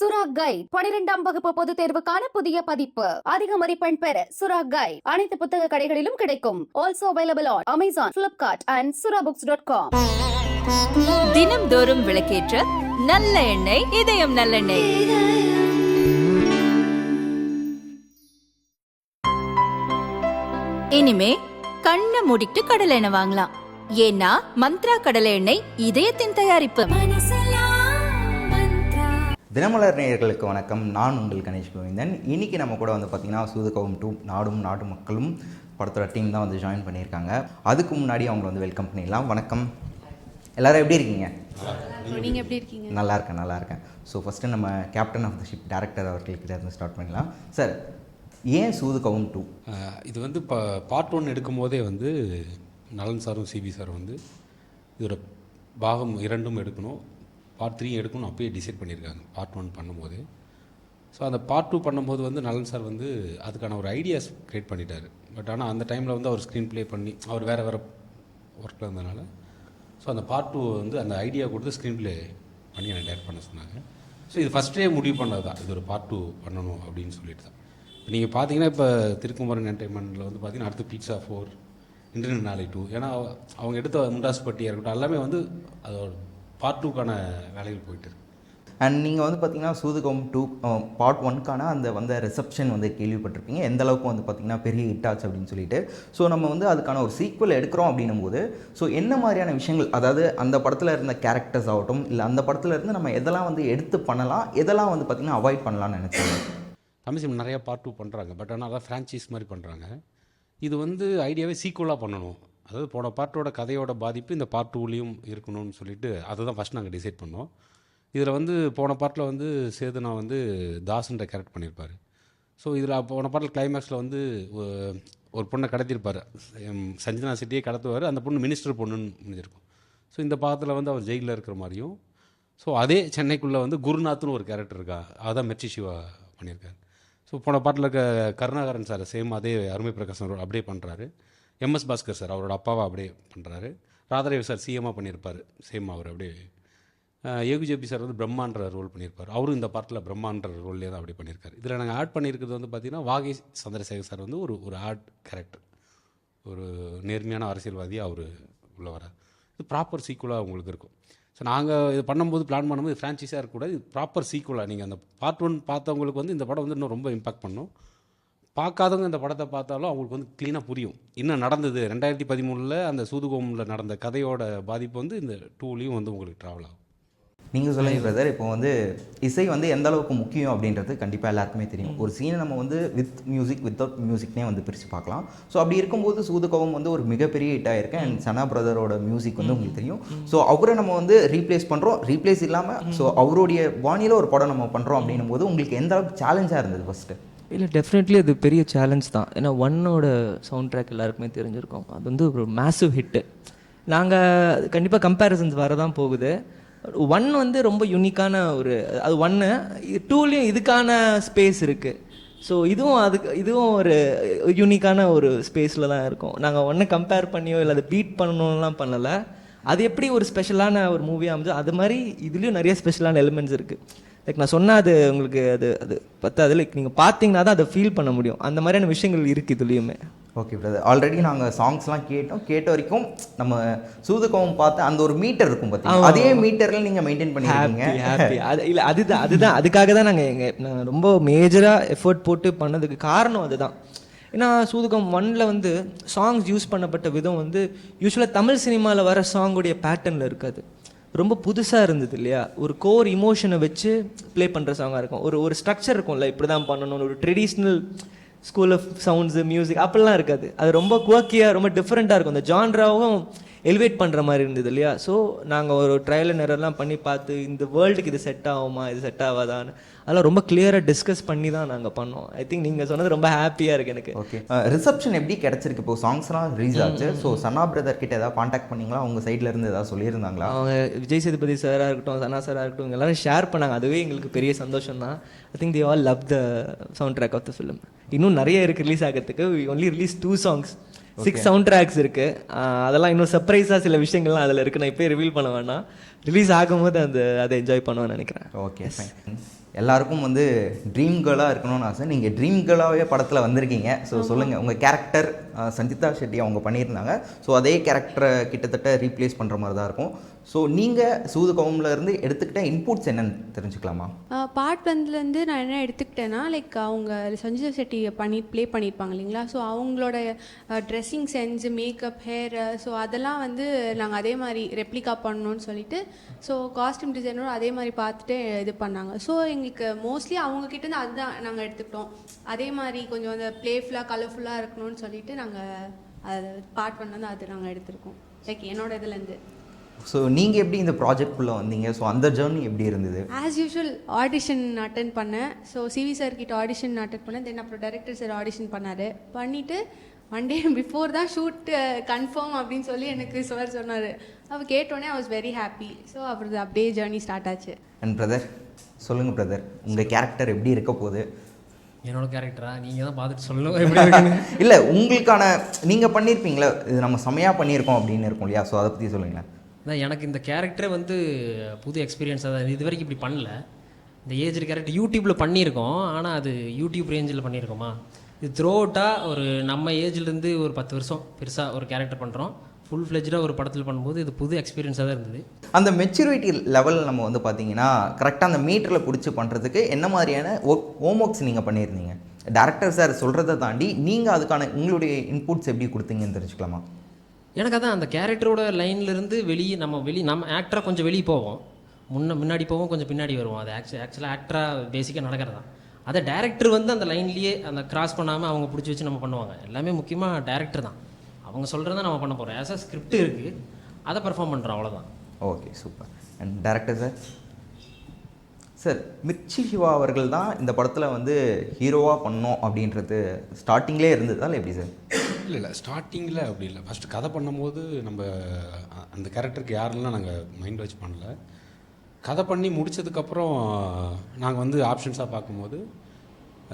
சுரா கைட் 12ஆம் வகுப்பு பொதுத் தேர்வுக்கான புதிய பதிப்பு. அதிக மதிப்பெண் பெற சுரா கைட் அனைத்து புத்தக கடைகளிலும் கிடைக்கும். Also available on Amazon, Flipkart and surabooks.com. தினம்தோறும் விளக்கேற்ற நல்ல எண்ணெய், இதயம் நல்லெண்ணெய். இனிமே கண்ணை மூடிட்டு கடலை எண்ணெய் வாங்கலாம். ஏன்னா மந்த்ரா கடலை எண்ணெய் இதயத்தின் தயாரிப்பு. தினமலர் நேயர்களுக்கு வணக்கம். நான் உங்கள் கணேஷ் கோவிந்தன். இன்றைக்கி நம்ம கூட வந்து பார்த்திங்கன்னா சூதுகவும் 2 நாடும் நாட்டு மக்களும் படத்தோட டீம் தான் வந்து ஜாயின் பண்ணியிருக்காங்க. அதுக்கு முன்னாடி அவங்கள வந்து வெல்கம் பண்ணிடலாம். வணக்கம், எல்லோரும் எப்படி இருக்கீங்க? நீங்கள் எப்படி இருக்கீங்க? நல்லா இருக்கேன். ஸோ ஃபஸ்ட்டு நம்ம captain of the ship director அவர்கள்கிட்ட இருந்து ஸ்டார்ட் பண்ணலாம். சார், ஏன் சூதுகவும் 2? இது வந்து இப்போ பார்ட் 1 எடுக்கும் போதே வந்து நலன் சாரும் சிபி சாரும் வந்து இதோட பாகம் 2 எடுக்கணும், பார்ட் 3 எடுக்கணும் அப்பயே டிசைட் பண்ணியிருக்காங்க பார்ட் 1 பண்ணும்போது. ஸோ அந்த பார்ட் 2 பண்ணும்போது வந்து நலன் சார் வந்து அதுக்கான ஒரு ஐடியாஸ் க்ரியேட் பண்ணிட்டார். பட் ஆனால் அந்த டைமில் வந்து அவர் ஸ்க்ரீன் ப்ளே பண்ணி அவர் வேறு ஒர்க்கில் இருந்ததுனால ஸோ அந்த பார்ட் 2 வந்து அந்த ஐடியா கொடுத்து ஸ்க்ரீன் ப்ளே பண்ணி என்னை டைரக்ட் பண்ண சொன்னாங்க. ஸோ இது ஃபஸ்ட்டே முடிவு பண்ணது தான், இது ஒரு பார்ட் 2 பண்ணணும் அப்படின்னு சொல்லிட்டு தான். இப்போ நீங்கள் பார்த்தீங்கன்னா இப்போ திருக்குமரன் என்டர்டைன்மெண்ட்டில் வந்து பார்த்தீங்கன்னா அடுத்து பீட்சா 4, இன்டர்நெட் நாளை 2, ஏன்னா அவங்க எடுத்த முண்டாஸ்பட்டியாக இருக்கட்டும் எல்லாமே வந்து அதோட பார்ட் 2க்கான வேலைகள் போயிட்டு இருக்கு. அண்ட் நீங்கள் வந்து பார்த்தீங்கன்னா சூதுகவும் 2 பார்ட் 1க்கான அந்த வந்த ரிசப்ஷன் வந்து கேள்விப்பட்டிருப்பீங்க, எந்த அளவுக்கு வந்து பார்த்திங்கன்னா பெரிய ஹிட் ஆச்சு அப்படின்னு சொல்லிட்டு. ஸோ நம்ம வந்து அதுக்கான ஒரு சீக்வல் எடுக்கிறோம் அப்படின்னும் போது ஸோ என்ன மாதிரியான விஷயங்கள், அதாவது அந்த படத்தில் இருந்த கேரக்டர்ஸ் ஆகட்டும் இல்லை அந்த படத்தில் இருந்து நம்ம எதெல்லாம் வந்து எடுத்து பண்ணலாம், எதெல்லாம் வந்து பார்த்திங்கன்னா அவாய்ட் பண்ணலாம்னு நினச்சாங்க. தமிழ் சினிமா நிறையா பார்ட் 2 பண்ணுறாங்க, பட் ஆனால் அதான் ஃப்ரான்ச்சைஸ் மாதிரி பண்ணுறாங்க. இது வந்து ஐடியாவே சீக்குவலாக பண்ணணும், அதாவது போன பார்ட்டோட கதையோட பாதிப்பு இந்த பார்ட் 2லேயும் இருக்கணும்னு சொல்லிட்டு அதை தான் ஃபஸ்ட் நாங்கள் டிசைட் பண்ணோம். இதில் வந்து போன பார்ட்டில் வந்து சேதுனா வந்து தாஸ்ன்ற கேரக்டர் பண்ணியிருப்பார். ஸோ இதில் போன பார்ட்டில் கிளைமேக்ஸில் வந்து ஒரு பொண்ணை கடத்தியிருப்பார், சஞ்சனா சிட்டியே கடத்துவார், அந்த பொண்ணு மினிஸ்டர் பொண்ணுன்னு முடிஞ்சிருக்கும். ஸோ இந்த பாகத்தில் வந்து அவர் ஜெயிலில் இருக்கிற மாதிரியும், ஸோ அதே சென்னைக்குள்ளே வந்து குருநாத்னு ஒரு கேரக்டர் இருக்கா, அதான் மெர்ச்சி சிவா பண்ணியிருக்காரு. ஸோ போன பாட்டில் இருக்க கருணாகரன் சார் சேம் அதே அருமை பிரகாசம் அப்படியே பண்ணுறாரு. எம்எஸ் பாஸ்கர் சார் அவரோட அப்பாவை அப்படியே பண்ணுறாரு. ராதாரவி சார் சிஎம்மாக பண்ணியிருப்பார், சேம் அவர் அப்படியே. யோகிஜேபி சார் வந்து பிரம்மான்ற ரோல் பண்ணியிருப்பார், அவரும் இந்த பாட்டில் பிரம்மான்ற ரோல்லே தான் அப்படி பண்ணியிருக்காரு. இதில் நாங்கள் ஆட் பண்ணியிருக்கிறது வந்து பார்த்திங்கன்னா வாகை சந்திரசேகர் சார் வந்து ஒரு ஆட் கேரக்டர், ஒரு நேர்மையான அரசியல்வாதி அவர் உள்ள வரார். இது ப்ராப்பர் சீக்குவலாக உங்களுக்கு இருக்கும். ஸோ நாங்கள் இது பண்ணும்போது பிளான் பண்ணும்போது ஃப்ரான்ச்சைஸாக இருக்கக்கூடாது, இது ப்ராப்பர் சீக்குவலாக நீங்கள் அந்த பார்ட் 1 பார்த்தவங்களுக்கு வந்து இந்த படம் வந்து இன்னும் ரொம்ப இம்பாக்ட் பண்ணும். பார்க்காதவங்க இந்த படத்தை பார்த்தாலும் அவங்களுக்கு வந்து க்ளீனாக புரியும் இன்னும் நடந்தது 2013 அந்த சூதுகோமில் நடந்த கதையோட பாதிப்பு வந்து இந்த 2லேயும் வந்து உங்களுக்கு ட்ராவல் ஆகும். நீங்கள் சொல்லுங்கள் பிரதர், இப்போ வந்து இசை வந்து எந்த அளவுக்கு முக்கியம் அப்படின்றது கண்டிப்பாக எல்லாருக்குமே தெரியும். ஒரு சீனை நம்ம வந்து வித் மியூசிக் வித்தவுட் மியூசிக்னே வந்து பிரித்து பார்க்கலாம். ஸோ அப்படி இருக்கும்போது சூதுகவும் வந்து ஒரு மிகப்பெரிய ஹிட்டாக இருக்கு. அண்ட் சனா பிரதரோட மியூசிக் வந்து உங்களுக்கு தெரியும். ஸோ அவரை நம்ம வந்து ரீப்ளேஸ் இல்லாமல் ஸோ அவருடைய பாணியில் ஒரு படம் நம்ம பண்ணுறோம் அப்படின்னும் போது உங்களுக்கு எந்த அளவுக்கு சேலஞ்சாக இருந்தது ஃபஸ்ட்டு? இல்லை, டெஃபினெட்லி அது பெரிய சேலஞ்ச் தான். ஏன்னா 1ஓட சவுண்ட் ட்ராக் எல்லாருக்குமே தெரிஞ்சிருக்கும், அது வந்து ஒரு மேசிவ் ஹிட்டு. நாங்கள் கண்டிப்பாக கம்பேரிசன்ஸ் வர தான் போகுது. 1 வந்து ரொம்ப யூனிக்கான ஒரு அது 1, 2லேயும் இதுக்கான ஸ்பேஸ் இருக்குது. ஸோ இதுவும் ஒரு யூனிக்கான ஒரு ஸ்பேஸில் தான் இருக்கும். நாங்கள் 1 கம்பேர் பண்ணியோ இல்லை அதை பீட் பண்ணணும்லாம் பண்ணலை. அது எப்படி ஒரு ஸ்பெஷலான ஒரு மூவியாக அமைஞ்சோ அது மாதிரி இதுலேயும் நிறைய ஸ்பெஷலான எலிமெண்ட்ஸ் இருக்குது. லைக் நான் சொன்னால் அது உங்களுக்கு அது பத்தாது, லைக் நீங்கள் பார்த்தீங்கன்னா தான் அதை ஃபீல் பண்ண முடியும். அந்த மாதிரியான விஷயங்கள் இருக்குது இதுலேயுமே. ஓகே பிரதர், ஆல்ரெடி நாங்கள் சாங்ஸ்லாம் கேட்ட வரைக்கும் நம்ம சூதுகவும் பார்த்து அந்த ஒரு மீட்டர் இருக்கும் பார்த்தீங்கன்னா, அதே மீட்டரில் நீங்கள் மெயின்டைன் பண்ணிருக்கீங்க. ஹாப்பி அது இல்லை, அதுதான் அதுக்காக தான் நாங்கள் ரொம்ப மேஜராக எஃபர்ட் போட்டு பண்ணதுக்கு காரணம் அதுதான். ஏன்னா சூதுகம் 1ல் வந்து சாங்ஸ் யூஸ் பண்ணப்பட்ட விதம் வந்து யூஸ்வலாக தமிழ் சினிமாவில் வர சாங்குடைய பேட்டர்னில் இருக்காது, ரொம்ப புதுசாக இருந்தது இல்லையா. ஒரு கோர் இமோஷனை வச்சு ப்ளே பண்ணுற சாங்காக இருக்கும், ஒரு ஸ்ட்ரக்சர் இருக்கும்ல, இப்படி தான் பண்ணணும், ஒரு traditional school of sounds music அப்படிலாம் இருக்காது. அது ரொம்ப குவக்கியாக ரொம்ப டிஃப்ரெண்ட்டாக இருக்கும். அந்த ஜான்ராவும் எலிவேட் பண்ணுற மாதிரி இருந்தது இல்லையா. ஸோ நாங்கள் ஒரு ட்ரையல் அண்ட் எரர்லாம் பண்ணி பார்த்து இந்த வேர்ல்டுக்கு இது செட் ஆகுமா இது செட் ஆகாதான்னு அதெல்லாம் ரொம்ப கிளியராக டிஸ்கஸ் பண்ணி தான் நாங்கள் பண்ணோம். ஐ திங்க் நீங்கள் சொன்னது ரொம்ப ஹாப்பியாக இருக்குது எனக்கு. ஓகே, ரிசப்ஷன் எப்படி கிடச்சிருக்கு? இப்போ சாங்ஸ்லாம் ரிலீஸ் ஆச்சு. ஸோ சனா பிரதர் கிட்ட ஏதாவது காண்டாக்ட் பண்ணிங்களா? உங்கள் சைடில் இருந்து ஏதாவது சொல்லியிருந்தாங்களா? அவங்க விஜய் சேதுபதி சாராக இருக்கட்டும், சனா சாராக இருக்கட்டும், இவங்க எல்லாரும் ஷேர் பண்ணாங்க. அதுவே எங்களுக்கு பெரிய சந்தோஷம் தான். I think they all love the soundtrack of the film. இன்னும் நிறைய இருக்குது ரிலீஸ் ஆகிறதுக்கு. We only release 2 songs, 6 soundtracks இருக்குது. அதெல்லாம் இன்னும் சர்ப்ரைஸாக சில விஷயங்கள்லாம் அதில் இருக்குது, நான் இப்போ ரிவீல் பண்ண வேணாம். ரிலீஸ் ஆகும்போது அதை என்ஜாய் பண்ணுவேன்னு நினைக்கிறேன். Okay, fine. எல்லாருக்கும் வந்து ட்ரீம் கேர்ளாக இருக்கணும்னு ஆசை. நீங்கள் ட்ரீம் கேர்ளாகவே படத்தில் வந்திருக்கீங்க. ஸோ சொல்லுங்கள், உங்கள் கேரக்டர் சஞ்சிதா ஷெட்டி அவங்க பண்ணியிருந்தாங்க. ஸோ அதே கேரக்டரை கிட்டத்தட்ட ரீப்ளேஸ் பண்ணுற மாதிரி தான் இருக்கும். ஸோ நீங்கள் சூதுகவும்ல இருந்து எடுத்துக்கிட்ட இன்புட்ஸ் என்னன்னு தெரிஞ்சுக்கலாமா? பார்ட் ஒன்லேருந்து நான் என்ன எடுத்துக்கிட்டேன்னா, லைக் அவங்க சஞ்சிதா செட்டி ப்ளே பண்ணியிருப்பாங்க இல்லைங்களா, ஸோ அவங்களோட dressing sense, makeup, hair, so அதெல்லாம் வந்து நாங்கள் அதே மாதிரி ரெப்ளிகா பண்ணணும்னு சொல்லிட்டு, ஸோ காஸ்டியூம் டிசைனரும் அதே மாதிரி பார்த்துட்டு இது பண்ணாங்க. ஸோ எங்களுக்கு மோஸ்ட்லி அவங்கக்கிட்டேருந்து அதுதான் நாங்கள் எடுத்துக்கிட்டோம். அதே மாதிரி கொஞ்சம் அந்த ப்ளேஃபுல்லாக கலர்ஃபுல்லாக இருக்கணும்னு சொல்லிட்டு நாங்கள் அது பார்ட் ஒன்லேருந்து அது நாங்கள் எடுத்திருக்கோம், லைக் என்னோட இதுலேருந்து. ஸோ நீங்கள் எப்படி இந்த ப்ராஜெக்ட்குள்ளே வந்தீங்க? ஸோ அந்த ஜேர்னி எப்படி இருந்தது? ஆஸ் யூஷுவல் ஆடிஷன் அட்டன் பண்ணேன். ஸோ சிவி சார் கிட்ட ஆடிஷன் அட்டன் பண்ணேன். தென் அப்புறம் டைரக்டர் சார் ஆடிஷன் பண்ணார். பண்ணிவிட்டு ஒன் டே பிஃபோர் தான் ஷூட் கன்ஃபார்ம் அப்படின்னு சொல்லி எனக்கு சார் சொன்னார். அவர் கேட்டோடனே I was very happy. So அப்புறம் அப்படியே ஜேர்னி ஸ்டார்ட் ஆச்சு. அண்ட் பிரதர், சொல்லுங்கள் பிரதர், உங்கள் கேரக்டர் எப்படி இருக்க போகுது? என்னோட கேரக்டரா நீங்கள் தான் பார்த்துட்டு சொல்லணும் எப்படி இருக்குன்னு. இல்லை, உங்களுக்கான நீங்கள் பண்ணியிருப்பீங்களா, இது நம்ம செமையாக பண்ணியிருக்கோம் அப்படின்னு இருக்கும் இல்லையா? ஸோ அதை பற்றி சொல்லுங்களேன். அதான் எனக்கு இந்த கேரக்டரே வந்து புது எக்ஸ்பீரியன்ஸாக தான் இது வரைக்கும் இப்படி பண்ணல. இந்த ஏஜ்டு கேரக்டர் யூடியூப்பில் பண்ணியிருக்கோம், ஆனால் அது யூடியூப் ரேஞ்சில் பண்ணியிருக்கோமா. இது த்ரூ அவுட்டாக ஒரு நம்ம ஏஜ்லேருந்து ஒரு 10 வருஷம் பெருசாக ஒரு கேரக்டர் பண்ணுறோம். ஃபுல் ஃப்ளெஜ்டாக ஒரு படத்தில் பண்ணும்போது இது புது எக்ஸ்பீரியன்ஸாக தான் இருந்தது. அந்த மெச்சூரிட்டி லெவல் நம்ம வந்து பார்த்தீங்கன்னா கரெக்டாக அந்த மீட்டரில் பிடிச்சி பண்ணுறதுக்கு என்ன மாதிரியான ஹோம் ஒர்க்ஸ் நீங்கள் பண்ணியிருந்தீங்க? டேரக்டர் சார் சொல்கிறத தாண்டி நீங்கள் அதுக்கான உங்களுடைய இன்புட்ஸ் எப்படி கொடுத்தீங்கன்னு தெரிஞ்சுக்கலாமா? எனக்கு அதான் அந்த கேரக்டரோட லைன்லேருந்து நம்ம ஆக்டராக கொஞ்சம் வெளியே போவோம், முன்னாடி போவோம், கொஞ்சம் பின்னாடி வருவோம். அது ஆக்சுவலாக ஆக்டராக பேசிக்காக நடக்கிறது தான். அதை டேரக்டர் வந்து அந்த லைன்லேயே அந்த கிராஸ் பண்ணாமல் அவங்க பிடிச்சி வச்சு நம்ம பண்ணுவாங்க. எல்லாமே முக்கியமாக டேரக்டர் தான், அவங்க சொல்கிறத நம்ம பண்ண போகிறோம். ஆஸ் அ ஸ்கிரிப்ட் இருக்குது, அதை பெர்ஃபார்ம் பண்ணுறோம், அவ்வளோதான். Okay, super. And director sir, Mirchi Shiva அவர்கள் தான் இந்த படத்தில் வந்து ஹீரோவாக பண்ணோம் அப்படின்றது ஸ்டார்டிங்லேயே இருந்ததா இல்லை எப்படி சார்? இல்லை ஸ்டார்டிங்கில் அப்படி இல்லை. ஃபஸ்ட்டு கதை பண்ணும்போது நம்ம அந்த கேரக்டருக்கு யாரெல்லாம் நாங்கள் மைண்ட் வச்சு பண்ணல. கதை பண்ணி முடித்ததுக்கப்புறம் நாங்கள் வந்து ஆப்ஷன்ஸாக பார்க்கும்போது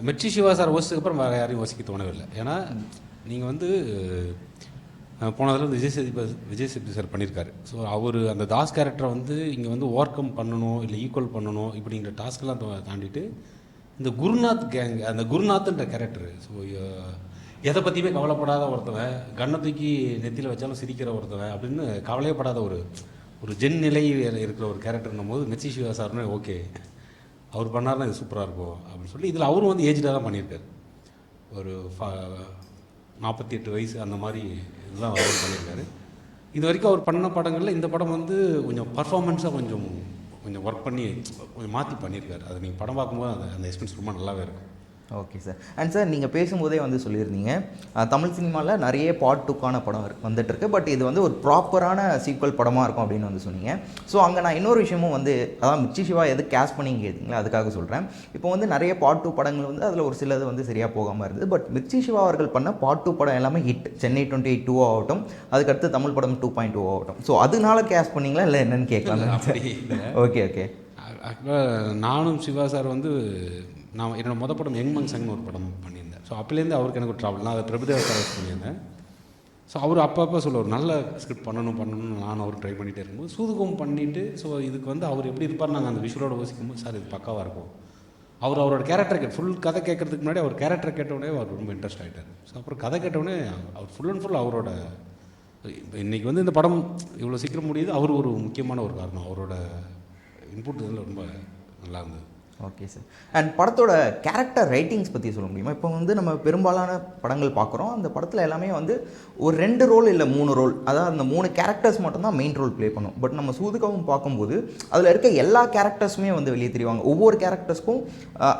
மிர்ச்சி சிவா சார் யோசிச்சதுக்கப்புறம் வேறு யாரையும் யோசிக்க தோணவில்லை. ஏன்னா நீங்கள் வந்து போனதில் வந்து விஜய் சேதுபதி சார் பண்ணியிருக்காரு. ஸோ அவர் அந்த தாஸ் கேரக்டரை வந்து இங்கே வந்து ஓவர் கம் பண்ணணும், இல்லை ஈக்குவல் பண்ணணும், இப்படிங்கிற டாஸ்க்கெல்லாம் தாண்டிட்டு இந்த குருநாத் கேங், அந்த குருநாத்ன்ற கேரக்டரு, ஸோ எதை பற்றியுமே கவலைப்படாத ஒருத்தவன், கண்ணை தூக்கி நெத்தியில் வச்சாலும் சிரிக்கிற ஒருத்தவன் அப்படின்னு கவலையப்படாத ஒரு ஜென் நிலை இருக்கிற ஒரு கேரக்டர்னும் போது மிர்ச்சி சிவா சார்னு ஓகே அவர் பண்ணார்னா இது சூப்பராக இருக்கும் அப்படின்னு சொல்லி இதில் அவரும் வந்து ஏஜ்டாக தான் பண்ணியிருக்காரு. ஒரு 48 வயசு அந்த மாதிரி இதெல்லாம் அவர் பண்ணியிருக்காரு. இது வரைக்கும் அவர் பண்ண படங்களில் இந்த படம் வந்து கொஞ்சம் பர்ஃபார்மன்ஸாக கொஞ்சம் ஒர்க் பண்ணி கொஞ்சம் மாற்றி பண்ணியிருக்காரு. அது நீங்கள் படம் பார்க்கும்போது அந்த எக்ஸ்பீரியன்ஸ் ரொம்ப நல்லாவே இருக்கும். Okay sir. அண்ட் சார், நீங்கள் பேசும்போதே வந்து சொல்லியிருந்தீங்க தமிழ் சினிமாவில் நிறைய பார்ட் 2க்கான படம் வந்துட்டுருக்கு, பட் இது வந்து ஒரு ப்ராப்பரான சீக்வல் படமாக இருக்கும் அப்படின்னு வந்து சொன்னீங்க. ஸோ அங்கே நான் இன்னொரு விஷயமும் வந்து அதான் மிர்ச்சி சிவா எது கேஸ் பண்ணிங்க கேட்டிங்களா, அதுக்காக சொல்கிறேன். இப்போ வந்து நிறைய பார்ட் 2 படங்கள் வந்து அதில் ஒரு சிலது வந்து சரியாக போகாமல் இருந்தது. பட் மிர்ச்சி சிவா அவர்கள் பண்ண பார்ட் 2 படம் எல்லாமே ஹிட். சென்னை 28 2 ஆகட்டும், அதுக்கடுத்து தமிழ் படம் 2.2 ஆகட்டும். ஸோ அதனால கேஸ் பண்ணிங்களா இல்லை என்னன்னு கேட்கலாம். Okay okay. நானும் சிவா சார் வந்து நான் என்னோடய படம் யங் மங்சங்னு ஒரு படம் பண்ணியிருந்தேன். ஸோ அப்போலேருந்து அவருக்கு எனக்கு ஒரு ட்ராவல். நான் அதை பிரபுதேவா சார் பண்ணியிருந்தேன். ஸோ அவர் அப்பப்போ சொல்லுவார் நல்ல ஸ்கிரிப்ட் பண்ணணும்னு நானும் அவர் ட்ரை பண்ணிகிட்டே இருக்கும்போது சூதுகம் பண்ணிவிட்டு ஸோ இதுக்கு வந்து அவர் எப்படி இருப்பார் நாங்கள் அந்த விஷுவலோட யோசிக்கும்போது சார் இது பக்காவாக இருக்கும். அவரோட கேரக்டர் ஃபுல் கதை கேட்கறதுக்கு முன்னாடி அவர் கேரக்டர் கேட்டவுடனே அவர் ரொம்ப இன்ட்ரெஸ்ட் ஆகிட்டார். ஸோ அப்புறம் கதை கேட்டவுடனே அவர் ஃபுல் அண்ட் ஃபுல் அவரோட இன்றைக்கி வந்து இந்த படம் இவ்வளோ சீக்கிரம் முடியுது அவர் ஒரு முக்கியமான ஒரு காரணம். அவரோட இன்புட் இதில் ரொம்ப நல்லா இருந்தது. Okay sir. அண்ட் படத்தோட கேரக்டர் ரைட்டிங்ஸ் பற்றி சொல்ல முடியுமா? இப்போ வந்து நம்ம பெரும்பாலான படங்கள் பார்க்குறோம், அந்த படத்தில் எல்லாமே வந்து ஒரு 2 ரோல் இல்லை 3 ரோல், அதாவது அந்த 3 கேரக்டர்ஸ் மட்டும்தான் மெயின் ரோல் ப்ளே பண்ணும். பட் நம்ம சூதுகவும் பார்க்கும்போது அதில் இருக்க எல்லா கேரக்டர்ஸுமே வந்து வெளியே தெரிவாங்க. ஒவ்வொரு கேரக்டர்ஸ்க்கும்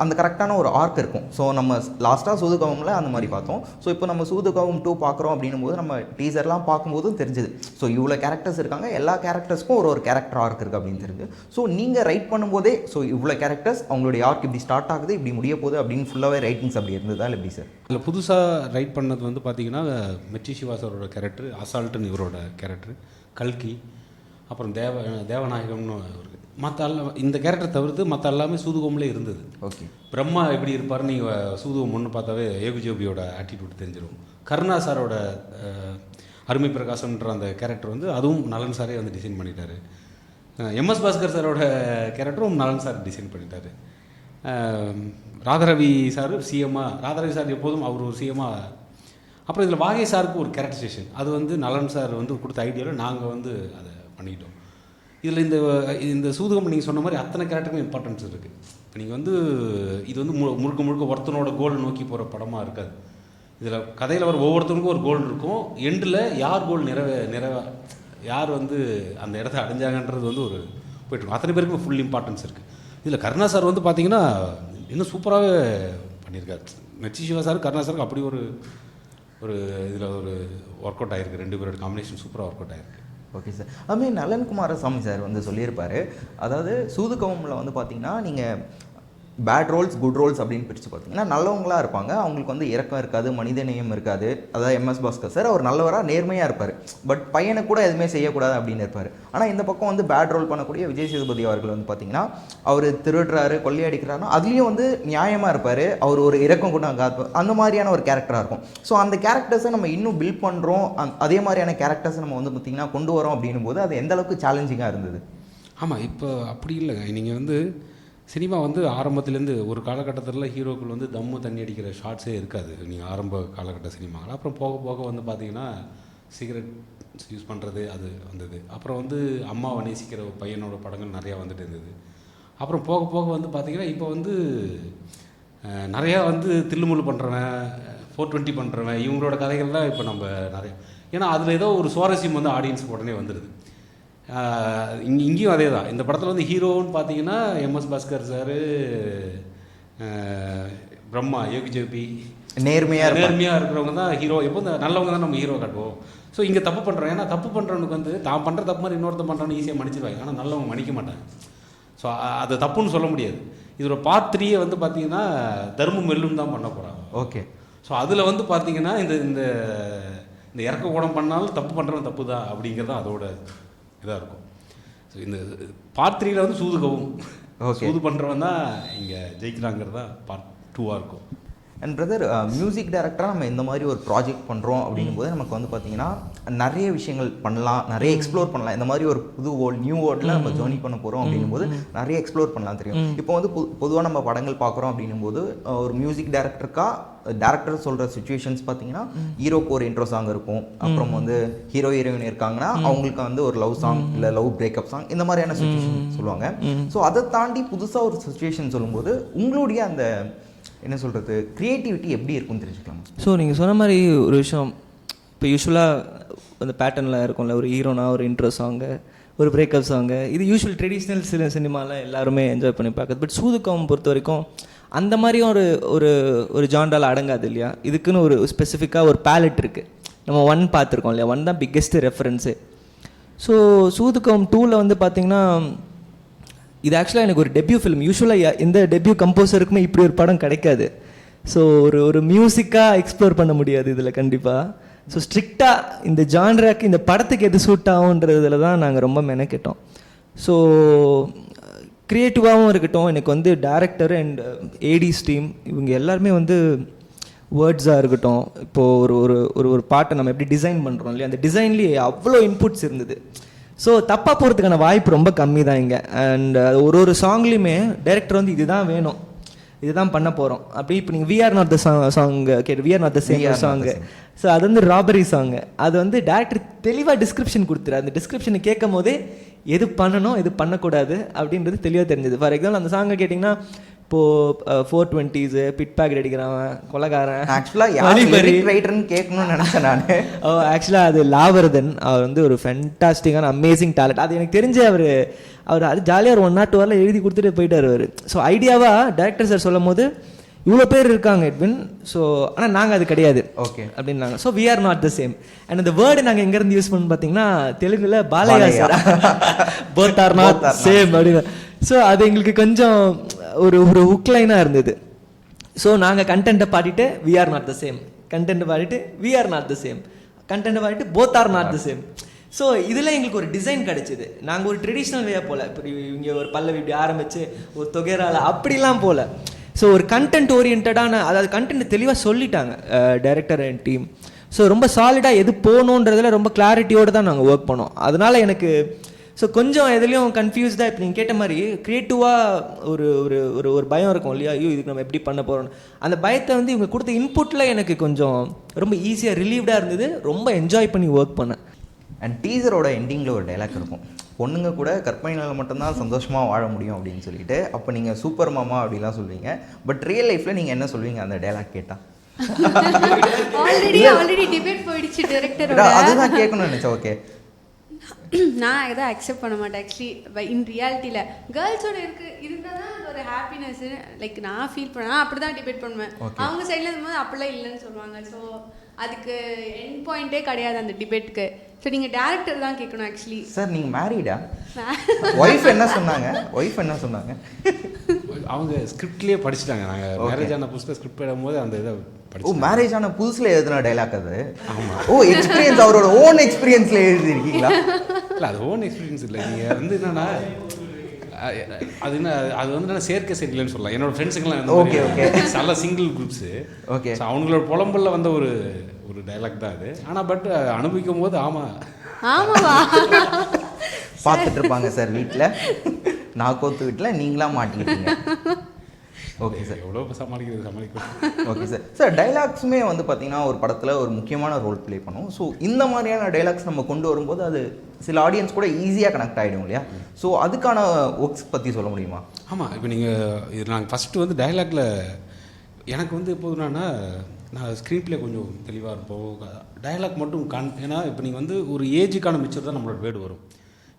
அந்த கரெக்டான ஒரு ஆர்க் இருக்கும். ஸோ நம்ம லாஸ்ட்டாக சூதுகவுமில் அந்த மாதிரி பார்த்தோம். ஸோ இப்போ நம்ம சூதுகவும் 2 பார்க்குறோம் அப்படின்னும் போது நம்ம டீசர்லாம் பார்க்கும்போதும் தெரிஞ்சுது ஸோ இவ்வளோ கேரக்டர்ஸ் இருக்காங்க, எல்லா கேரக்டர்ஸ்க்கும் ஒரு கேரக்டர் ஆர்க் இருக்குது அப்படின்னு தெரிஞ்சு. ஸோ நீங்கள் ரைட் பண்ணும்போதே ஸோ இவ்வளோ கேரக்டர்ஸ் அவங்களுடைய ஆர்க் இப்படி ஸ்டார்ட் ஆகுது, இப்படி முடிய போகுது அப்படின்னு ஃபுல்லாகவே ரைட்டிங்ஸ் அப்படி இருந்ததா இல்லை எப்படி சார்? அதில் புதுசாக ரைட் பண்ணது வந்து பார்த்தீங்கன்னா மிர்ச்சி சிவா சாரோட கேரக்டர், அசால்ட்டுன்னு இவரோட கேரக்டர், கல்கி, அப்புறம் தேவநாயகம்னு இருக்குது. மற்ற இந்த கேரக்டர் தவிர்த்து மற்ற எல்லாமே சூதுகோம்லேயே இருந்தது. ஓகே. பிரம்மா எப்படி இருப்பார்னு நீங்கள் சூதுகம் ஒன்று பார்த்தாவே ஏகுஜோபியோட ஆட்டிடியூட் தெரிஞ்சிடும். கருணா சாரோட அருமை பிரகாசம்ன்ற அந்த கேரக்டர் வந்து அதுவும் நலன் சாரே வந்து டிசைன் பண்ணிட்டாரு. எம்எஸ் பாஸ்கர் சாரோட கேரக்டரும் நலன் சார் டிசைன் பண்ணிட்டாரு. ராதாரவி சார் சிஎம்மாக, ராதாரவி சார் எப்போதும் அவர் ஒரு சிஎம்மாக. அப்புறம் இதில் வாகை சாருக்கு ஒரு கேரக்டரைசேஷன், அது வந்து நலன் சார் வந்து கொடுத்த ஐடியாவில் நாங்கள் வந்து அதை பண்ணிக்கிட்டோம். இதில் இந்த சூதுகம் நீங்கள் சொன்ன மாதிரி அத்தனை கேரக்டருக்கும் இம்பார்ட்டன்ஸ் இருக்குது. இப்போ நீங்கள் வந்து இது வந்து முழுக்க முழுக்க ஒருத்தனோட கோல் நோக்கி போகிற படமாக இருக்காது. இதில் கதையில் வர ஒவ்வொருத்தருக்கும் ஒரு கோல் இருக்கும். எண்டில் யார் கோல் யார் வந்து அந்த இடத்த அடைஞ்சாங்கன்றது வந்து ஒரு போய்ட்டுருக்கும். அத்தனை பேருக்கும் ஃபுல் இம்பார்ட்டன்ஸ் இருக்குது. இதில் கருணா சார் வந்து பார்த்தீங்கன்னா இன்னும் சூப்பராகவே பண்ணியிருக்காரு. மெர்ச்சி சிவா சார் கருணா சாருக்கு அப்படி ஒரு இதில் ஒரு ஒர்க் அவுட் ஆகிருக்கு. 2 பேரோட காம்பினேஷன் சூப்பராக ஒர்க் அவுட் ஆகிருக்கு. Okay sir. அதுமாதிரி நலன் குமாரசாமி சார் வந்து சொல்லியிருப்பார், அதாவது சூதுகவமில் வந்து பார்த்தீங்கன்னா நீங்கள் பேட் ரோல்ஸ் குட் ரோல்ஸ் அப்படின்னு பிரித்து பார்த்தீங்கன்னா நல்லவங்களாக இருப்பாங்க, அவங்களுக்கு வந்து இறக்கம் இருக்காது, மனிதநேயம் இருக்காது. அதாவது எம்எஸ் பாஸ்கர் சார் அவர் நல்லவராக நேர்மையாக இருப்பார், பட் பையனை கூட எதுவுமே செய்யக்கூடாது அப்படின்னு இருப்பார். ஆனால் இந்த பக்கம் வந்து பேட் ரோல் பண்ணக்கூடிய விஜய் சேதுபதி அவர்கள் வந்து பார்த்தீங்கன்னா அவர் திருடுறாரு, கொள்ளையடிக்கிறாருன்னா அதுலேயும் வந்து நியாயமாக இருப்பார், அவர் ஒரு இறக்கம் கூட அந்த மாதிரியான ஒரு கேரக்டராக இருக்கும். ஸோ அந்த கேரக்டர்ஸை நம்ம இன்னும் பில்ட் பண்ணுறோம், அதே மாதிரியான கேரக்டர்ஸை நம்ம வந்து பார்த்திங்கன்னா கொண்டு வரோம் அப்படின்னும் போது அது எந்த அளவுக்கு சேலஞ்சிங்காக இருந்தது? ஆமாம், இப்போ அப்படி இல்லைங்க. நீங்கள் வந்து சினிமா வந்து ஆரம்பத்துலேருந்து ஒரு காலகட்டத்தில் ஹீரோக்கள் வந்து தம்மு தண்ணி அடிக்கிற ஷார்ட்ஸே இருக்காது நீங்கள் ஆரம்ப காலகட்ட சினிமாவில். அப்புறம் போக போக வந்து பார்த்திங்கன்னா சிகரெட் யூஸ் பண்ணுறது அது வந்தது. அப்புறம் வந்து அம்மாவை நேசிக்கிற ஒரு பையனோட படங்கள் நிறையா வந்துட்டு இருந்தது. அப்புறம் போக போக வந்து பார்த்திங்கன்னா இப்போ வந்து நிறையா வந்து தில்லுமுள்ளு பண்ணுறவன், 420 பண்ணுறவன், இவங்களோட கதைகள்லாம் இப்போ நம்ம நிறைய, ஏன்னா அதில் ஏதோ ஒரு சுவாரஸ்யம் வந்து ஆடியன்ஸுக்கு உடனே வந்துடுது. இங்கேயும் அதே தான். இந்த படத்தில் வந்து ஹீரோன்னு பார்த்தீங்கன்னா எம்எஸ் பாஸ்கர் சார், பிரம்மா, யோகி ஜேபி, நேர்மையாக இருக்கிறவங்க தான் ஹீரோ. எப்போ இந்த நல்லவங்க தான் நம்ம ஹீரோ காட்டுவோம். ஸோ இங்கே தப்பு பண்ணுறோம், ஏன்னா தப்பு பண்ணுறவனுக்கு வந்து தான் பண்ணுற தப்பு மாதிரி இன்னொருத்தன் பண்ணுறவனு ஈஸியாக மன்னிச்சிருவாங்க, ஆனால் நல்லவங்க மன்னிக்க மாட்டாங்க. ஸோ அது தப்புன்னு சொல்ல முடியாது. இதோட பார்ட் 3 வந்து பார்த்தீங்கன்னா தர்மம் வெல்லும் தான் பண்ண போகிறாங்க. ஓகே. ஸோ அதில் வந்து பார்த்தீங்கன்னா இந்த இந்த இறக்க கூடம் பண்ணாலும் தப்பு பண்ணுறவன் தப்பு தான் அப்படிங்கிறது தான் அதோட இதாக இருக்கும். ஸோ இந்த பார்ட் 3ல் வந்து சூதுகவும் சூது பண்ணுறவன் தான் இங்கே ஜெயிக்கிறாங்கிறது தான் பார்ட் 2ஆக இருக்கும். அண்ட் பிரதர், மியூசிக் டைரக்டராக நம்ம இந்த மாதிரி ஒரு ப்ராஜெக்ட் பண்ணுறோம் அப்படிங்கும்போது நமக்கு வந்து பார்த்திங்கன்னா நிறைய விஷயங்கள் பண்ணலாம், நிறைய எக்ஸ்ப்ளோர் பண்ணலாம். இந்த மாதிரி ஒரு புது வேர்ல்டு, நியூ வேர்ல்டில் நம்ம ஜேர்னி பண்ண போகிறோம் அப்படிங்கும்போது நிறைய எக்ஸ்ப்ளோர் பண்ணலாம் தெரியும். இப்போ வந்து பொதுவாக நம்ம படங்கள் பார்க்குறோம் அப்படிங்கும்போது ஒரு மியூசிக் டேரக்டர் சொல்கிற சுச்சுவேஷன்ஸ் பார்த்தீங்கன்னா ஹீரோக்கு ஒரு இன்ட்ரோ சாங் இருக்கும், அப்புறம் வந்து ஹீரோ ஹீரோயின் இருக்காங்கன்னா அவங்களுக்கு வந்து ஒரு லவ் சாங் இல்லை லவ் பிரேக்கப் சாங் இந்த மாதிரியான சுச்சுவேஷன் சொல்லுவாங்க. ஸோ அதை தாண்டி புதுசாக ஒரு சுச்சுவேஷன் சொல்லும்போது உங்களுடைய அந்த என்ன சொல்கிறது க்ரியேட்டிவிட்டி எப்படி இருக்குன்னு தெரிஞ்சுக்கலாம். ஸோ நீங்கள் சொன்ன மாதிரி ஒரு விஷயம், இப்போ யூஸ்வலாக அந்த பேட்டர்னில் இருக்கும்ல, ஒரு ஹீரோனா ஒரு இன்ட்ரோ சாங்கு, ஒரு பிரேக்கப் சாங்கு, இது யூஸ்வல் ட்ரெடிஷ்னல் சினிமாவில் எல்லாருமே என்ஜாய் பண்ணி பார்க்குறது. பட் சூதுகம் பொறுத்த வரைக்கும் அந்த மாதிரியும் ஒரு ஜான்ரால் அடங்காது இல்லையா. இதுக்குன்னு ஒரு ஸ்பெசிஃபிக்காக ஒரு பேலட் இருக்குது. நம்ம 1 பார்த்துருக்கோம் இல்லையா, 1 தான் பிக்கெஸ்ட்டு ரெஃபரன்ஸு. ஸோ சூதுகம் 2ல் வந்து பார்த்திங்கன்னா இது ஆக்சுவலாக எனக்கு ஒரு டெபியூ ஃபிலிம். யூஸ்வலாக எந்த டெபியூ கம்போசருக்குமே இப்படி ஒரு படம் கிடைக்காது. ஸோ ஒரு மியூசிக்காக எக்ஸ்ப்ளோர் பண்ண முடியாது இதில் கண்டிப்பாக. ஸோ ஸ்ட்ரிக்டாக இந்த ஜான்ராக்கு இந்த படத்துக்கு எது சூட் ஆகுன்றதுல தான் நாங்கள் ரொம்ப மெனக்கிட்டோம். ஸோ க்ரியேட்டிவாகவும் இருக்கட்டும், எனக்கு வந்து டேரக்டர் அண்ட் ஏடிஸ் டீம் இவங்க எல்லாருமே வந்து வேர்ட்ஸாக இருக்கட்டும், இப்போது ஒரு பாட்டை நம்ம எப்படி டிசைன் பண்ணுறோம் இல்லையா, அந்த டிசைன்லேயே அவ்வளோ இன்புட்ஸ் இருந்தது. ஸோ தப்பாக போகிறதுக்கான வாய்ப்பு ரொம்ப கம்மி தான் இங்கே. அண்ட் ஒரு சாங்லேயுமே டைரக்டர் வந்து இதுதான் வேணும், இதுதான் பண்ண போகிறோம் அப்படி. இப்போ நீங்கள் விஆர் நாட் த சாங் கேட்டு, we are not the same song, so அது வந்து ராபரி சாங்கு. அது வந்து டேரக்டர் தெளிவாக டிஸ்கிரிப்ஷன் கொடுத்துரு. அந்த டிஸ்கிரிப்ஷனை கேட்கும் போதே எது பண்ணணும் எது பண்ணக்கூடாது அப்படின்றது தெளிவாக தெரிஞ்சது. ஃபார் எக்ஸாம்பிள் அந்த சாங்கை கேட்டிங்கன்னா இப்போது 420s பிட் பேக்கெட் அடிக்கிறவன், கொலகாரன், கேட்கணும்னு நினச்சேன் நான். ஆக்சுவலாக அது லாவர்தன், அவர் வந்து ஒரு ஃபென்டாஸ்டிக்கான அமேசிங் டேலண்ட். அது எனக்கு தெரிஞ்சு அவர் அது ஜாலியாக ஒரு 1 or 2 hours எழுதி கொடுத்துட்டு போயிட்டார் அவர். ஸோ ஐடியாவாக டேரக்டர் சார் சொல்லும் போது இவ்வளோ பேர் இருக்காங்க எட்வின், ஸோ ஆனால் நாங்கள் அது கிடையாது ஓகே அப்படின்னாங்க. So we are not the same. And அந்த வேர்டு நாங்கள் எங்கேருந்து யூஸ் பண்ணு பார்த்தீங்கன்னா தெலுங்குல Balayya sir, both are not same அப்படின்னு. ஸோ அது எங்களுக்கு கொஞ்சம் ஒரு ஹுக்லைனாக இருந்தது. ஸோ நாங்கள் கண்டென்ட்டை பாடிட்டு we are not the same, கண்டென்ட்டை பாடிட்டு we are not the same, கண்டென்ட்டை பாடிட்டு both are not the same. So இதில் எங்களுக்கு ஒரு டிசைன் கிடச்சிது. நாங்கள் ஒரு ட்ரெடிஷ்னல் வேயாக போகல, இப்படி இங்கே ஒரு பல்லவி இப்படி ஆரம்பித்து ஒரு தொகைரால அப்படிலாம் போகல. ஸோ ஒரு கண்டென்ட் ஓரியன்டான, அதாவது கண்டென்ட் தெளிவாக சொல்லிட்டாங்க டைரக்டர் அண்ட் டீம். ஸோ ரொம்ப சாலிடாக எது போகணுன்றதில் ரொம்ப கிளாரிட்டியோடு தான் நாங்கள் ஒர்க் பண்ணோம். அதனால் எனக்கு ஸோ கொஞ்சம் எதுலேயும் கன்ஃபியூஸ்டாக இப்போ நீங்கள் கேட்ட மாதிரி க்ரியேட்டிவாக ஒரு ஒரு ஒரு ஒரு பயம் இருக்கும் இல்லையா, ஐயோ இதுக்கு நம்ம எப்படி பண்ண போகிறோம். அந்த பயத்தை வந்து இவங்க கொடுத்த இன்புட்டில் எனக்கு கொஞ்சம் ரொம்ப ஈஸியாக ரிலீவ்டாக இருந்தது. ரொம்ப என்ஜாய் பண்ணி ஒர்க் பண்ணேன். அண்ட் டீசரோட எண்டிங்கில் ஒரு டைலாக் இருக்கும், பொண்ணுங்க கூட கற்பனையில் மட்டும்தான் சந்தோஷமாக வாழ முடியும் அப்படின்னு சொல்லிட்டு. அப்போ நீங்கள் சூப்பர் மாமா அப்படிலாம் சொல்லுவீங்க, பட் ரியல் லைஃப்பில் நீங்கள் என்ன சொல்வீங்க அந்த டைலாக் கேட்டால்? ஆல்ரெடி டிபேட் போயிடுச்சு டைரக்டரோட. அதுதான் கேட்கணும்னு நினச்சேன். ஓகே, நான் எதை அக்செப்ட் பண்ண மாட்டேன் ஆக்சுவலி. இன் ரியாலிட்டியில் கேர்ள்ஸோட இருந்தால் தான் அது ஒரு ஹாப்பினஸ் லைக் நான் ஃபீல் பண்ணேன். அப்படி தான் டிபேட் பண்ணுவேன். அவங்க சைடில் இருக்கும்போது அப்படிலாம் இல்லைன்னு சொல்லுவாங்க. ஸோ அதுக்கு எண்ட் பாயிண்ட்டே கிடையாது அந்த டிபேட்டுக்கு. ஸோ நீங்கள் டேரக்டர் தான் கேட்கணும் ஆக்சுவலி. சார் நீங்கள் மேரீடா? ஒய்ஃப் என்ன சொன்னாங்க? அவங்க ஸ்கிரிப்ட்லேயே படிச்சுட்டாங்க. நாங்கள் மேரேஜ் ஆன புதுசில் ஸ்கிரிப்ட் எழுதும்போது அந்த இதை ஓ, மேரேஜ் ஆன புதுசில் எழுதுன டைலாக் அது? ஆமாம். ஓ, எக்ஸ்பீரியன்ஸ், அவரோட ஓன் எக்ஸ்பீரியன்ஸில் எழுதிருக்கீங்களா? இல்லை, அது ஓன் எக்ஸ்பீரியன்ஸ் இல்லை. நீங்கள் வந்து என்னென்னா அது என்ன, அது வந்து நான் சேர்க்கை சரியில்லைன்னு சொல்லலாம். என்னோட ஃப்ரெண்ட்ஸுங்கெல்லாம் ஓகே நல்ல சிங்கிள் குரூப்ஸு. ஓகே, அவங்களோட புலம்பலில் வந்த ஒரு ஒரு டைலாக் தான் அது. ஆனால் பட் அனுபவிக்கும் போது ஆமாவா பார்த்துட்டு இருப்பாங்க சார் வீட்டில், நான் கோத்து வீட்டில் நீங்களாம் மாட்டிக்கிட்டீங்க. ஓகே சார், எவ்வளோ சமாளிக்கும். Okay sir. சார் டைலாக்ஸுமே வந்து பார்த்தீங்கன்னா ஒரு படத்தில் ஒரு முக்கியமான ரோல் ப்ளே பண்ணும். ஸோ இந்த மாதிரியான டைலாக்ஸ் நம்ம கொண்டு வரும்போது அது சில ஆடியன்ஸ் கூட ஈஸியாக கனெக்ட் ஆகிடும் இல்லையா? ஸோ அதுக்கான ஒர்க்ஸ் பற்றி சொல்ல முடியுமா? ஆமாம், இப்போ நீங்கள் இது நாங்கள் ஃபஸ்ட்டு வந்து டைலாக்ல எனக்கு வந்து எப்போதுனா நான் ஸ்க்ரீன் ப்ளே கொஞ்சம் தெளிவாக இருப்போம். டைலாக் மட்டும் ஏன்னா இப்போ நீங்கள் வந்து ஒரு ஏஜுக்கான மிச்சர் தான் நம்மளோட வேர்டு வரும்.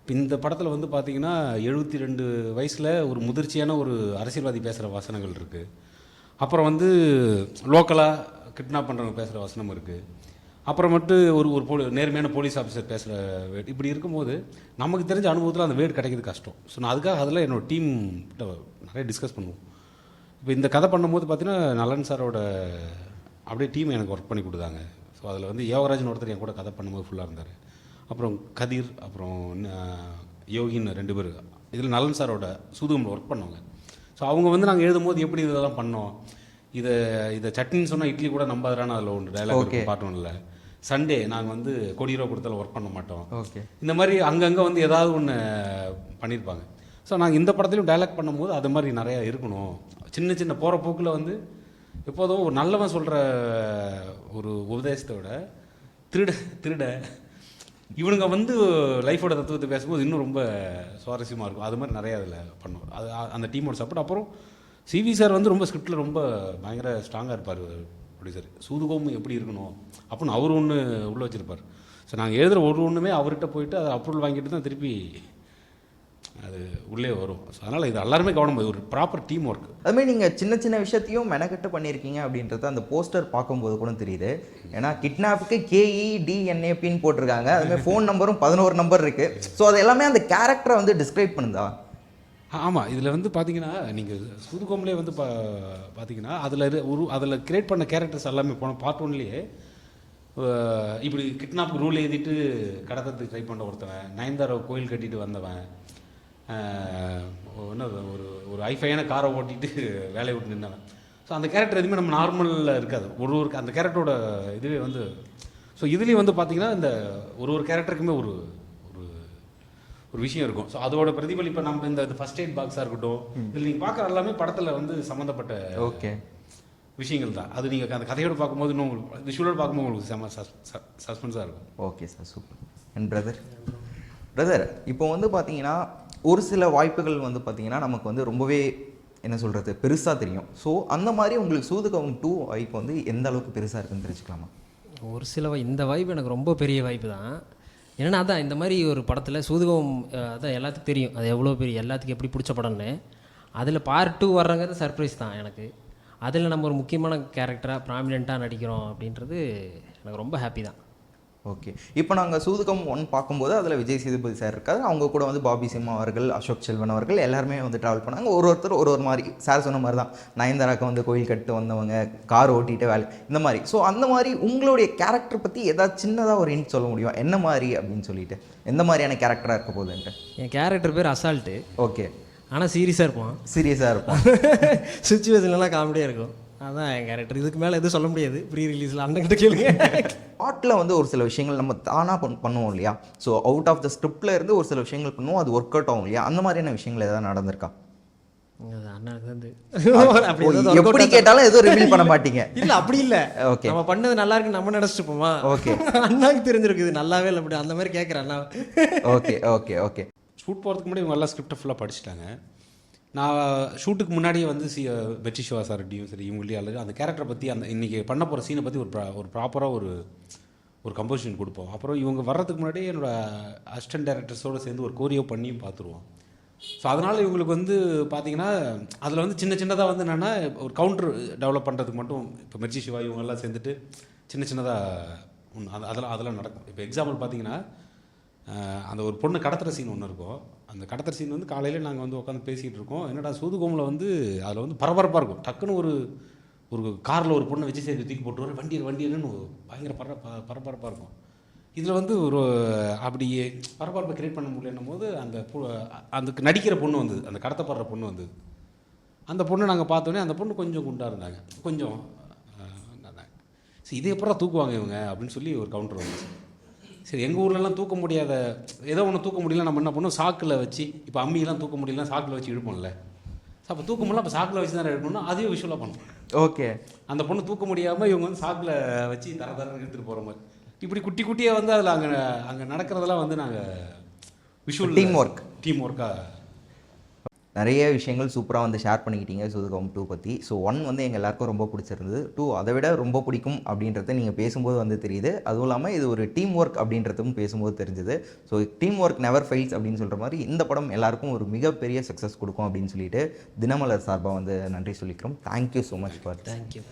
இப்போ இந்த படத்தில் வந்து பார்த்தீங்கன்னா 72 வயசில் ஒரு முதிர்ச்சியான ஒரு அரசியல்வாதி பேசுகிற வசனங்கள் இருக்குது. அப்புறம் வந்து லோக்கலாக கிட்னாப் பண்ணுறவங்க பேசுகிற வசனம் இருக்குது. அப்புறமேட்டு ஒரு நேர்மையான போலீஸ் ஆஃபீஸர் பேசுகிற வேர்டு. இப்படி இருக்கும்போது நமக்கு தெரிஞ்ச அனுபவத்தில் அந்த வேர்டு கிடைக்கிறது கஷ்டம். ஸோ நான் அதுக்காக அதில் என்னோடய டீம் நிறைய டிஸ்கஸ் பண்ணுவோம். இப்போ இந்த கதை பண்ணும்போது பார்த்தீங்கன்னா நலன் சாரோட அப்படியே டீம் எனக்கு ஒர்க் பண்ணி கொடுத்தாங்க. ஸோ அதில் வந்து யோகராஜன் ஒருத்தர் என் கூட கதை பண்ணும்போது ஃபுல்லாக இருந்தார். அப்புறம் கதிர், அப்புறம் யோகின்னு 2 பேர் இதில் நலன் சாரோட சூதுகமில் ஒர்க் பண்ணவங்க. ஸோ அவங்க வந்து நாங்கள் எழுதும்போது எப்படி இதெல்லாம் பண்ணோம், இதை சட்னின்னு சொன்னால் இட்லி கூட நம்பாதான்னு அதில் ஒன்று டைலாக் பாட்டும் இல்லை. சண்டே நாங்கள் வந்து கோடி ரூபா கொடுத்தாலும் ஒர்க் பண்ண மாட்டோம். ஓகே, இந்த மாதிரி அங்கங்கே வந்து ஏதாவது ஒன்று பண்ணியிருப்பாங்க. ஸோ நாங்கள் இந்த படத்துலையும் டைலாக் பண்ணும்போது அது மாதிரி நிறையா இருக்கணும். சின்ன சின்ன போகிற போக்கில் வந்து எப்போதும் ஒரு நல்லவன் சொல்கிற ஒரு உபதேசத்தை விட திருட இவனுங்க வந்து லைஃபோட தத்துவத்தை பேசும்போது இன்னும் ரொம்ப சுவாரஸ்யமாக இருக்கும். அது மாதிரி நிறையா அதில் பண்ணுவோம். அது அந்த டீமோட சப்போர்ட். அப்புறம் சிவி சார் வந்து ரொம்ப ஸ்கிரிப்டில் ரொம்ப பயங்கர ஸ்ட்ராங்காக இருப்பார் ப்ரொடியூசர். சூதுகோம் எப்படி இருக்கணும் அப்படின்னு அவர் ஒன்று உள்ளே வச்சுருப்பார். ஸோ நாங்கள் எழுதுகிற ஒன்றுமே அவர்கிட்ட போயிட்டு அதை அப்ரூவல் வாங்கிட்டு தான் திருப்பி அது உள்ளே வரும். ஸோ அதனால் இது எல்லாருமே கவனம், ஒரு ப்ராப்பர் டீம் ஒர்க். அதுமாதிரி நீங்கள் சின்ன சின்ன விஷயத்தையும் மெனக்கட்டு பண்ணியிருக்கீங்க அப்படின்றது அந்த போஸ்டர் பார்க்கும்போது கூட தெரியுது. ஏன்னா கிட்னாப்புக்கு KEDNAPன்னு போட்டிருக்காங்க. அதுமாதிரி ஃபோன் நம்பரும் 11 நம்பர் இருக்குது. ஸோ அது எல்லாமே அந்த கேரக்டரை வந்து டிஸ்கிரைப் பண்ணுதா? ஆமாம், இதில் வந்து பார்த்தீங்கன்னா நீங்கள் சூதுகோம்லேயே வந்து பார்த்தீங்கன்னா அதில் கிரியேட் பண்ண கேரக்டர்ஸ் எல்லாமே போன பார்ட் 1லேயே இப்படி கிட்னாப்புக்கு ரூல் எழுதிட்டு கடத்துறதுக்கு ட்ரை பண்ண ஒருத்தவன், நயன்தாரா கோயில் கட்டிட்டு வந்தவன், என்ன ஒரு ஐஃபையான காரை ஓட்டிட்டு வேலையை விட்டு நின்றவன். ஸோ அந்த கேரக்டர் எதுவுமே நம்ம நார்மலில் இருக்காது. ஒரு அந்த கேரக்டரோட இதுவே வந்து ஸோ இதுலேயும் வந்து பார்த்திங்கன்னா இந்த ஒரு கேரக்டருக்குமே ஒரு ஒரு விஷயம் இருக்கும். ஸோ அதோட பிரதிபலிப்பை நம்ம இந்த ஃபர்ஸ்ட் எய்ட் பாக்ஸாக இருக்கட்டும், இதில் நீங்கள் பார்க்குற எல்லாமே படத்தில் வந்து சம்மந்தப்பட்ட விஷயங்கள் தான். அது நீங்கள் அந்த கதையோடு பார்க்கும்போது இன்னும் உங்களுக்கு விஷுவலோடு பார்க்கும்போது உங்களுக்கு செம்ம சஸ்பென்ஸாக இருக்கும். Okay sir, super. And brother இப்போ வந்து பார்த்தீங்கன்னா ஒரு சில வாய்ப்புகள் வந்து பார்த்தீங்கன்னா நமக்கு வந்து ரொம்பவே என்ன சொல்கிறது பெருசாக தெரியும். ஸோ அந்த மாதிரி உங்களுக்கு சூதுகவம் 2 வாய்ப்பு வந்து எந்த அளவுக்கு பெருசாக இருக்குன்னு தெரிஞ்சுக்கலாமா? ஒரு சில இந்த வாய்ப்பு எனக்கு ரொம்ப பெரிய வாய்ப்பு தான். ஏன்னா அதான் இந்த மாதிரி ஒரு படத்தில் சூதுகவம் அதான் எல்லாத்துக்கும் தெரியும் அது எவ்வளோ பெரிய எல்லாத்துக்கும் எப்படி பிடிச்ச படம்னு. அதில் பார்ட் 2 வர்றங்கிறது சர்ப்ரைஸ் தான் எனக்கு. அதில் நம்ம ஒரு முக்கியமான கேரக்டராக ப்ராமினெண்ட்டாக நடிக்கிறோம் அப்படின்றது எனக்கு ரொம்ப ஹாப்பி தான். ஓகே, இப்போ நாங்கள் சூதுகம் 1 பார்க்கும்போது அதில் விஜய் சேதுபதி சார் இருக்காரு. அவங்க கூட வந்து பாபி சிம்மா அவர்கள், அசோக் செல்வன் அவர்கள் எல்லாருமே வந்து ட்ராவல் பண்ணாங்க. ஒருத்தர் ஒரு மாதிரி சார் சொன்ன மாதிரி தான் நயன்தாராக்கு வந்து கோயில் கட்டு வந்தவங்க, கார் ஓட்டிகிட்டு வேலை இந்த மாதிரி. ஸோ அந்த மாதிரி உங்களுடைய கேரக்டர் பற்றி ஏதாவது சின்னதாக ஒரு ஹிண்ட் சொல்ல முடியும் என்ன மாதிரி அப்படின்னு சொல்லிட்டு, எந்த மாதிரியான கேரக்டராக இருக்க போகுதுன்ட்டு? என் கேரக்டர் பேர் அசால்ட்டு. ஓகே, ஆனால் சீரியஸாக இருப்பான். சீரியஸாக இருப்பான். சுச்சுவேஷன்லாம் காமெடியாக இருக்கும். அதான் என் கேரக்டர். இதுக்கு மேலே எதுவும் சொல்ல முடியாது. ப்ரீ ரிலீஸில் அண்ணன்கிட்ட கேளுங்க. பாட்டில் வந்து ஒரு சில விஷயங்கள் நம்ம தானாக பண்ணுவோம் இல்லையா? ஸோ அவுட் ஆஃப் த ஸ்கிரிப்டில் இருந்து ஒரு சில விஷயங்கள் பண்ணுவோம், அது ஒர்க் அவுட் ஆகும் இல்லையா? அந்த மாதிரியான விஷயங்கள் ஏதாவது நடந்திருக்கா? அது அண்ணனுக்கு வந்து எப்படி கேட்டாலும் எதுவும் ரிவீல் பண்ண மாட்டீங்க. இல்லை அப்படி இல்லை. ஓகே, நம்ம பண்ணது நல்லா இருக்குன்னு நம்ம நினச்சிட்டு போமா? ஓகே, அண்ணாக்கு தெரிஞ்சிருக்குது நல்லாவே இல்லை அப்படி அந்த மாதிரி கேட்குறேன் அண்ணா. Okay okay okay. ஷூட் போகிறதுக்கு முன்னாடி இவங்க எல்லாம் ஸ்கிரிப்டை ஃபுல்லாக படிச்சுட்டாங்க. நான் ஷூட்டுக்கு முன்னாடியே வந்து வெற்றி சிவா சார்டியும் சரி இவங்களையும் அல்லது அந்த கேரக்டரை பற்றி அந்த இன்றைக்கி பண்ண போகிற சீனை பற்றி ஒரு ப்ராப்பராக ஒரு கம்போசிஷன் கொடுப்போம். அப்புறம் இவங்க வர்றதுக்கு முன்னாடி என்னோடய அசிஸ்டன்ட் டைரக்டர்ஸோடு சேர்ந்து ஒரு கோரியோ பண்ணியும் பார்த்துருவோம். ஸோ அதனால் இவங்களுக்கு வந்து பார்த்திங்கன்னா அதில் வந்து சின்னதாக வந்து என்னென்னா ஒரு கவுண்டர் டெவலப் பண்ணுறதுக்கு மட்டும் இப்போ மிர்ச்சி சிவா இவங்கெல்லாம் சேர்ந்துட்டு சின்னதாக அதெல்லாம் நடக்கும். இப்போ எக்ஸாம்பிள் பார்த்திங்கன்னா அந்த ஒரு பொண்ணு கடத்துகிற சீன் ஒன்று இருக்கும். அந்த கடத்துகிற சீன் வந்து காலையில் நாங்கள் வந்து உட்காந்து பேசிகிட்டு இருக்கோம். என்னடா சூதுகோமில் வந்து அதில் வந்து பரபரப்பாக இருக்கும். டக்குன்னு ஒரு காரில் ஒரு பொண்ணை வச்சு சேர்த்து தூக்கி போட்டு வண்டியன்னு பயங்கர பரபரப்பாக இருக்கும். இதில் வந்து அப்படி பரபரப்பை கிரியேட் பண்ண முடியலன்னும் போது அந்த நடிக்கிற பொண்ணு வந்தது, அந்த கடத்தப்படுற பொண்ணு வந்தது. அந்த பொண்ணை நாங்கள் பார்த்தோன்னே அந்த பொண்ணு கொஞ்சம் குண்டாக இருந்தாங்க, கொஞ்சம் சரி இது எப்படா தூக்குவாங்க இவங்க அப்படின்னு சொல்லி ஒரு கவுண்டர் வந்துச்சு. சரி எங்கள் ஊர்லலாம் தூக்க முடியாத ஏதோ ஒன்று தூக்க முடியல, நம்ம என்ன பண்ணோம் சாக்கில் வச்சு, இப்போ அம்மியெல்லாம் தூக்க முடியல சாக்கில் வச்சு இழுப்போம்ல. ஸோ அப்போ தூக்க முடியல, அப்போ சாக்கில் வச்சு தான் எடுக்கணும்னா அதையும் விஷுவலாக பண்ணுறோம். ஓகே, அந்த பொண்ணு தூக்க முடியாமல் இவங்க வந்து சாக்கில் வச்சு தரன்னு எடுத்துகிட்டு போகிற மாதிரி இப்படி குட்டியாக வந்து அதில் அங்கே நடக்கிறதெல்லாம் வந்து நாங்கள் விஷுவல் டீம் ஒர்க்காக நிறைய விஷயங்கள் சூப்பராக வந்து ஷேர் பண்ணிக்கிட்டீங்க சூதுகோம் 2 பற்றி. ஸோ 1 வந்து எங்கள் எல்லாருக்கும் ரொம்ப பிடிச்சிருந்தது, 2 அதை விட ரொம்ப பிடிக்கும் அப்படின்றத நீங்கள் பேசும்போது வந்து தெரியுது. அதுவும் இல்லாமல் இது ஒரு டீம் ஒர்க் அப்படின்றதும் பேசும்போது தெரிஞ்சுது. So team work never fails அப்படின்னு சொல்கிற மாதிரி இந்த படம் எல்லாருக்கும் ஒரு மிகப்பெரிய சக்ஸஸ் கொடுக்கும் அப்படின்னு சொல்லிட்டு தினமலர் சார்பாக வந்து நன்றி சொல்லிக்கிறோம். Thank you so much for. Thank you.